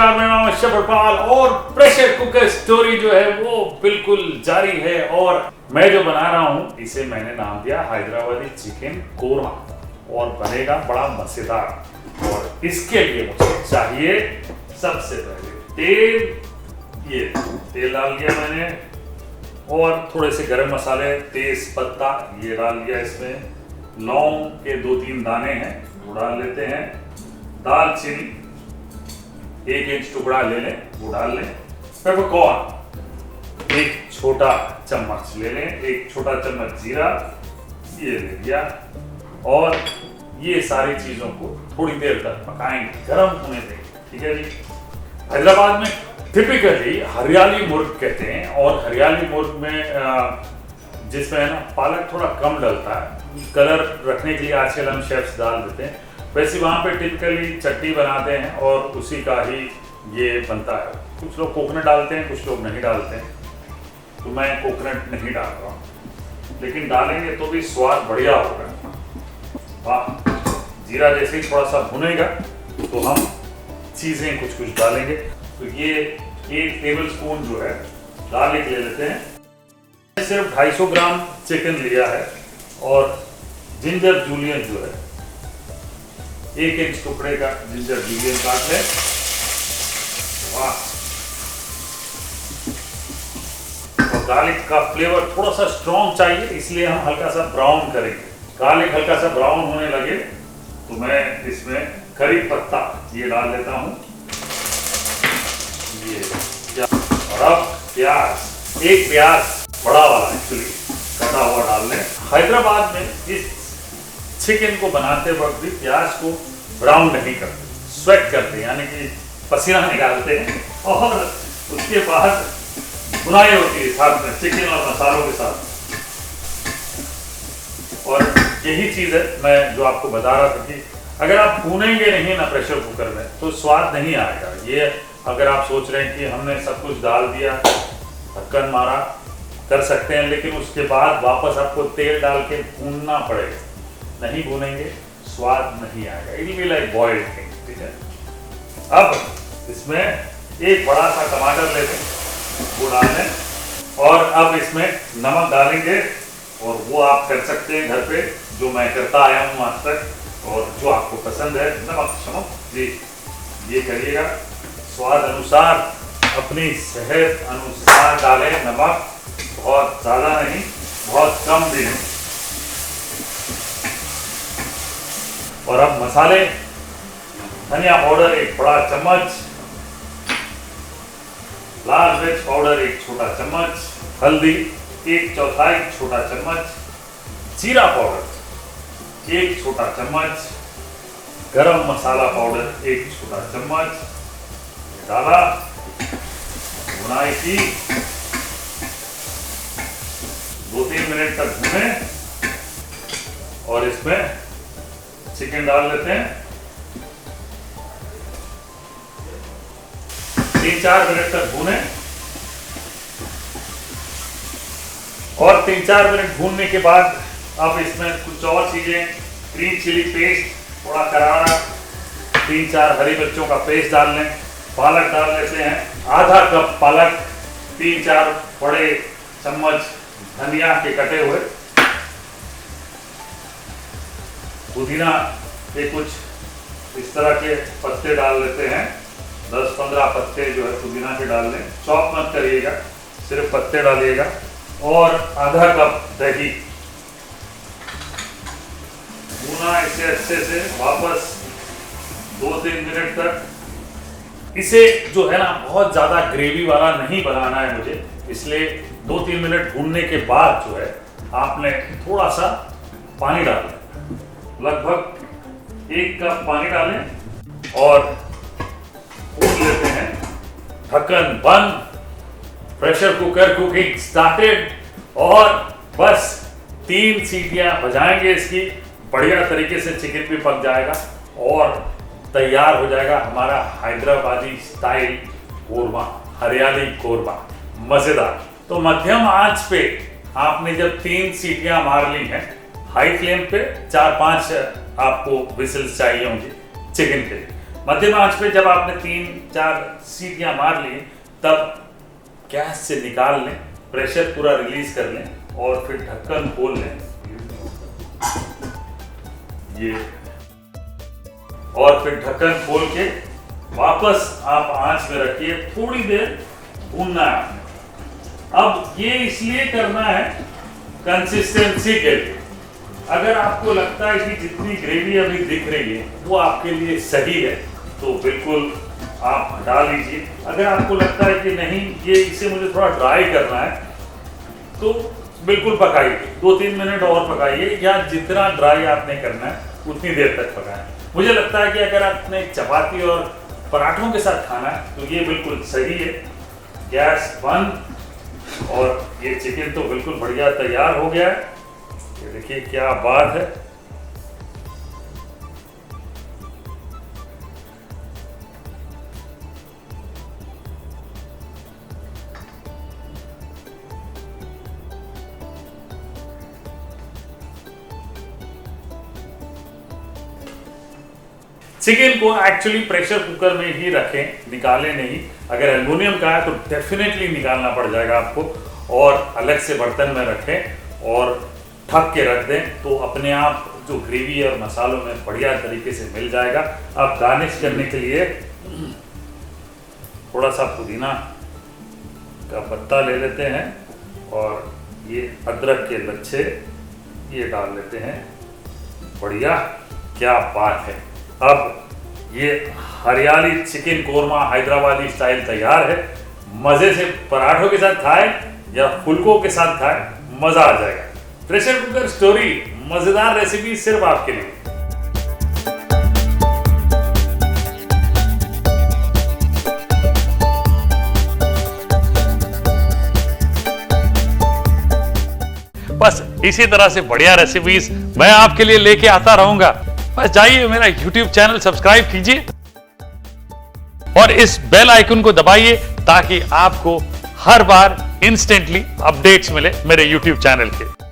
नमस्कार, मेरा नाम है शबरपाल और प्रेशर कुकर स्टोरी जो है वो बिल्कुल जारी है। और मैं जो बना रहा हूँ इसे मैंने नाम दिया हैदराबादी चिकन कोरमा और बनेगा बड़ा मजेदार। और इसके लिए मुझे चाहिए सबसे पहले तेल। ये तेल डाल दिया मैंने और थोड़े से गरम मसाले, तेज पत्ता ये डाल दिया। इसमें लौंग के 2-3 दाने हैं वो डाल लेते हैं। दालचीनी 1 इंच टुकड़ा ले लें वो डाल लें। पेपरकॉर्न 1 छोटा चम्मच ले लें। 1 छोटा चम्मच जीरा ये ले लिया। और ये सारी चीजों को थोड़ी देर तक पकाएंगे, गर्म होने देंगे। ठीक है जी। हैदराबाद में टिपिकली हरियाली मुर्ग कहते हैं और हरियाली मुर्ग में जिसमें है ना पालक थोड़ा कम डलता है, कलर रखने के लिए आजकल हम शेफ्स डाल देते हैं। वैसे वहाँ पे टिपिकली चटनी बनाते हैं और उसी का ही ये बनता है। कुछ लोग कोकोनट डालते हैं, कुछ लोग नहीं डालते हैं, तो मैं कोकोनट नहीं डाल रहा हूँ, लेकिन डालेंगे तो भी स्वाद बढ़िया होगा। वाह। जीरा जैसे ही थोड़ा सा भुनेगा तो हम चीज़ें कुछ कुछ डालेंगे। तो ये 1 टेबल स्पून जो है गार्लिक ले लेते हैं। सिर्फ 250 ग्राम चिकन लिया है और जिंजर जूलियन जो है 1 इंच टुकड़े का जिंजर जूलियन काट लें। वाह। और गार्लिक का फ्लेवर थोड़ा सा स्ट्रॉन्ग चाहिए, इसलिए हम हल्का सा ब्राउन करेंगे। गार्लिक हल्का सा ब्राउन होने लगे तो मैं इसमें करी पत्ता ये डाल लेता हूँ। ये और अब प्याज, 1 प्याज बड़ा वाला एक्चुअली कटा हुआ डाल लें। हैदराबाद में इस चिकन को बनाते वक्त भी प्याज को ब्राउन नहीं करते, स्वेट करते हैं, यानी कि पसीना निकालते हैं और उसके बाद भुनाई होती है साथ में चिकन और मसालों के साथ। और यही चीज़ है मैं जो आपको बता रहा था कि अगर आप भूनेंगे नहीं ना प्रेशर कुकर में तो स्वाद नहीं आएगा। ये अगर आप सोच रहे हैं कि हमने सब कुछ डाल दिया, ढक्कन मारा, कर सकते हैं, लेकिन उसके बाद वापस आपको तेल डाल के भूनना पड़ेगा। नहीं भूनेंगे स्वाद नहीं आएगा। It will be like boiled thing. ठीक है। अब इसमें 1 बड़ा सा टमाटर लेते हैं वो डाल लें और अब इसमें नमक डालेंगे और वो आप कर सकते हैं घर पे, जो मैं करता आया हूँ आज तक, और जो आपको पसंद है नमक शमक जी ये करिएगा। स्वाद अनुसार, अपनी सेहत अनुसार डालें नमक, बहुत ज़्यादा नहीं बहुत कम भी नहीं। और अब मसाले, धनिया पाउडर 1 बड़ा चम्मच, लाल मिर्च पाउडर 1 छोटा चम्मच, हल्दी 1/4 छोटा चम्मच, जीरा पाउडर 1 छोटा चम्मच, गरम मसाला पाउडर 1 छोटा चम्मच डाला। भुनाई की 2-3 मिनट तक भूने और इसमें चिकन डाल लेते हैं। 3-4 मिनट तक भूने और 3-4 मिनट भूनने के बाद अब इसमें कुछ और चीजें, ग्रीन चिली पेस्ट थोड़ा करारा, 3-4 हरी मिर्चों का पेस्ट डाल लें। पालक डाल लेते हैं, आधा कप पालक, 3-4 बड़े चम्मच धनिया के कटे हुए, पुदीना के कुछ इस तरह के पत्ते डाल लेते हैं। 10-15 पत्ते जो है पुदीना के डाल लें। चॉप मत करिएगा, सिर्फ पत्ते डालिएगा। और आधा कप दही। भूना इसे अच्छे से वापस 2-3 मिनट तक। इसे जो है ना बहुत ज़्यादा ग्रेवी वाला नहीं बनाना है मुझे, इसलिए 2-3 मिनट भूनने के बाद जो है आपने थोड़ा सा पानी डालें, लगभग 1 कप पानी डालें और भून लेते हैं। ढक्कन बंद, प्रेशर कुकर कुकिंग स्टार्टेड और बस 3 सीटियां बजाएंगे इसकी, बढ़िया तरीके से चिकन भी पक जाएगा और तैयार हो जाएगा हमारा हैदराबादी स्टाइल कोरमा, हरियाली कोरमा, मजेदार। तो मध्यम आंच पे आपने जब 3 सीटियां मार ली हैं, हाई फ्लेम पे 4-5 आपको विसल्स चाहिए होंगे चिकन के लिए। मध्यम आंच पे जब आपने 3-4 सीटियां मार ली तब गैस से निकाल लें, प्रेशर पूरा रिलीज कर लें और फिर ढक्कन खोल लें ये, और फिर ढक्कन खोल के वापस आप आंच में रखिए, थोड़ी देर भूनना है आपने। अब ये इसलिए करना है कंसिस्टेंसी के लिए। अगर आपको लगता है कि जितनी ग्रेवी अभी दिख रही है वो आपके लिए सही है तो बिल्कुल आप हटा लीजिए। अगर आपको लगता है कि नहीं ये इसे मुझे थोड़ा ड्राई करना है तो बिल्कुल पकाइए, 2-3 मिनट और पकाइए, या जितना ड्राई आपने करना है उतनी देर तक पकाएं। मुझे लगता है कि अगर आपने चपाती और पराठों के साथ खाना है तो ये बिल्कुल सही है। गैस बंद और ये चिकन तो बिल्कुल बढ़िया तैयार हो गया है। ये देखिए क्या बात है। चिकन को एक्चुअली प्रेशर कुकर में ही रखें, निकालें नहीं। अगर एल्युमिनियम का है तो डेफिनेटली निकालना पड़ जाएगा आपको, और अलग से बर्तन में रखें और ढक के रख दें तो अपने आप जो ग्रेवी और मसालों में बढ़िया तरीके से मिल जाएगा। अब गार्निश करने के लिए थोड़ा सा पुदीना का पत्ता ले लेते हैं और ये अदरक के लच्छे ये डाल लेते हैं। बढ़िया, क्या बात है। अब ये हरियाली चिकन कोरमा हैदराबादी स्टाइल तैयार है। मजे से पराठों के साथ खाएं या फुलकों के साथ खाएं, मजा आ जाएगा। प्रेशर कुकर स्टोरी, मजेदार रेसिपी सिर्फ आपके लिए। बस इसी तरह से बढ़िया रेसिपीज मैं आपके लिए लेके आता रहूंगा। बस जाइए मेरा YouTube चैनल सब्सक्राइब कीजिए और इस बेल आइकन को दबाइए ताकि आपको हर बार इंस्टेंटली अपडेट्स मिले मेरे YouTube चैनल के।